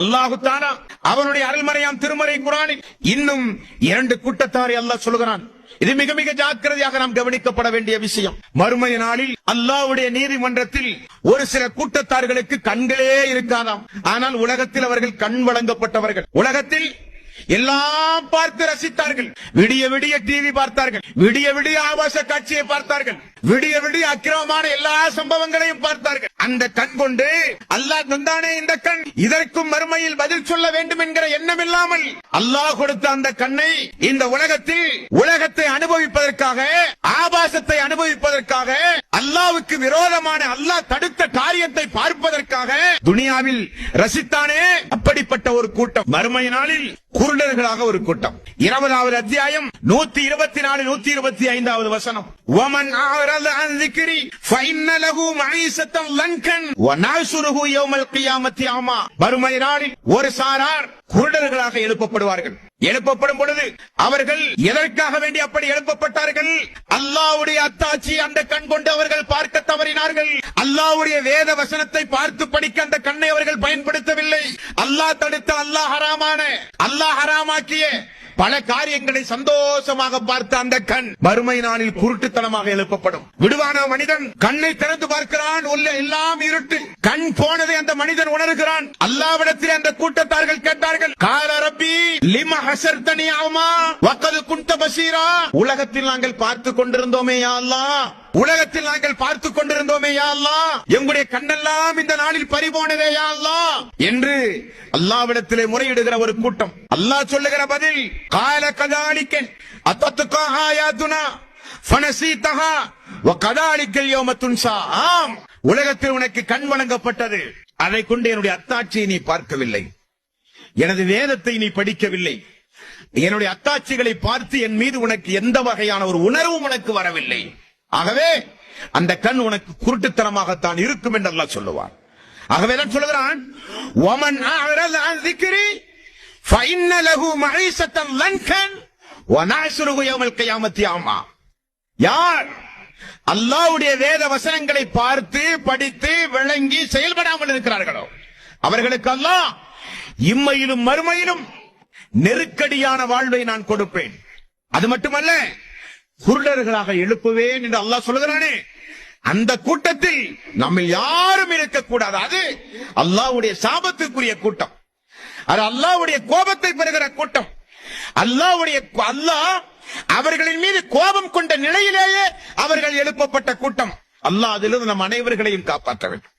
அல்லாஹு தஆலா அவனுடைய அருள்மறையாம் திருமறை குர்ஆனில் இன்னும் 2 கூட்டத்தாரை அல்லாஹ் சொல்கிறான். இது மிக மிக ஜாக்கிரதையாக நாம் கவனிக்கப்பட வேண்டிய விஷயம். மறுமை நாளில் அல்லாஹ்வுடைய நீதிமன்றத்தில் ஒரு சில கூட்டத்தார்களுக்கு கண்களே இருக்காதாம். ஆனால் உலகத்தில் அவர்கள் கண் வழங்கப்பட்டவர்கள். உலகத்தில் எல்லாம் பார்த்து ரசித்தார்கள். விடிய விடிய டிவி பார்த்தார்கள், விடிய விடிய ஆபாச காட்சியை பார்த்தார்கள், விடிய விடிய அக்கிரமமான எல்லா சம்பவங்களையும் பார்த்தார்கள். அந்த கண் கொண்டு அல்லாஹ் தந்தானே இந்த கண், இதற்கும் மறுமையில் பதில் சொல்ல வேண்டும் என்கிற எண்ணம் இல்லாமல் அல்லாஹ் கொடுத்த அந்த கண்ணை இந்த உலகத்தை அனுபவிப்பதற்காக, ஆபாசத்தை அனுபவிப்பதற்காக, அல்லாஹ்வுக்கு விரோதமான அல்லாஹ் தடுத்த காரியத்தை பார்ப்பதற்காக துனியாவில் ரசித்தானே, அப்படிப்பட்ட ஒரு கூட்டம் மறுமை நாளில் குருடர்களாக ஒரு கூட்டம். 20வது அத்தியாயம் 124 125வது வசனம். வமன் அஅரத அன் ذிக்ரி ஃபஇன்ன லஹு மஈஸத்தன் லன்கன் வநஹ்சுருஹு யௌமல் கியாமத்தி அமா. மறுமை நாளில் ஒரு சாரார் குருடர்களாக எழுப்பப்படுவார்கள். எழுப்பப்படும் பொழுது அவர்கள் எதற்காக வேண்டி அப்படி எழுப்பப்பட்டார்கள்? அல்லாஹ்வுடைய அத்தாட்சி அந்த கண் கொண்டு அவர்கள் பார்க்க தவறினார்கள். அல்லாஹ்வுடைய வேத வசனத்தை பார்த்து படிக்க அந்த கண்ணை அவர்கள் பயன்படுத்தவில்லை. அல்லாஹ் தடுத்த, அல்லாஹ் ஹராமாக்கிய பல காரியங்களை சந்தோஷமாக பார்த்த அந்த கண் மறுமை நாளில் குருட்டுத்தனமாக எழுப்பப்படும். விடுவான மனிதன் கண்ணை திறந்து பார்க்கிறான், எல்லாம் இருட்டு. கண் போனதை அந்த மனிதன் உணர்கிறான். அல்லாஹ்விடத்தில் அந்த கூட்டத்தார்கள் கேட்டார்கள், கால ரப்பி லிம ஹஸர்தனி அமா வகத் குன்த பஸீரா. உலகத்தில் நாங்கள் பார்த்து கொண்டிருந்தோமே யா அல்லாஹ், உலகத்தில் நாங்கள் பார்த்து கொண்டிருந்தோமே யா அல்லாஹ், எங்களுடைய கண்ணெல்லாம் இந்த நாளில் பறிபோனதே யா அல்லாஹ் என்று அல்லாஹ்விடத்திலே முறையிடுகிற ஒரு கூட்டம். அல்லாஹ் சொல்லுகிற பதில், கால கதாலிக அத்தத்துகா ஆயாதுனா ஃபனஸீதஹா வகதாலிகல் யௌம துன்ஸா. ஆம், உலகத்தில் உனக்கு கண் வழங்கப்பட்டது, அதை கொண்டு என்னுடைய அத்தாட்சியை நீ பார்க்கவில்லை, எனது வேதத்தை நீ படிக்கவில்லை, என்னுடைய அத்தாட்சிகளை பார்த்து என் மீது உனக்கு எந்த வகையான ஒரு உணர்வும் உனக்கு வரவில்லை. ஆகவே அந்த கண் உனக்கு குருட்டுத்தனமாகத்தான் இருக்கும் என்று அல்லாஹ் சொல்லுவார். ஆகவே தான் சொல்கிறான், வமன் அஅரத அன் ذிக்ரி ஃபஇன்ன லஹு மஈஸத்தன் லன்கன் வநஹ்சுருஹு யௌமல் கியாமத்தி அமா. யார் அல்லாஹ்வுடைய வேத வசனங்களை பார்த்து படித்து விளங்கி செயல்படாமல் இருக்கிறார்களோ அவர்களுக்கு அல்லாஹ் இம்மையிலும் மறுமையிலும் நெருக்கடியான வாழ்வை நான் கொடுப்பேன். அது மட்டுமல்ல, குருடர்களாக எழுப்புவேன் என்று அல்லாஹ் சொல்கிறானே, அந்த கூட்டத்தில் நம்ம யாரும் இருக்கக்கூடாது. அது அல்லாஹ்வுடைய சாபத்திற்குரிய கூட்டம், அது அல்லாஹ்வுடைய கோபத்தை பெறுகிற கூட்டம். அல்லாஹ் அவர்களின் மீது கோபம் கொண்ட நிலையிலேயே அவர்கள் எழுப்பப்பட்ட கூட்டம். அல்லாஹ் அதிலிருந்து நம் அனைவர்களையும் காப்பாற்ற வேண்டும்.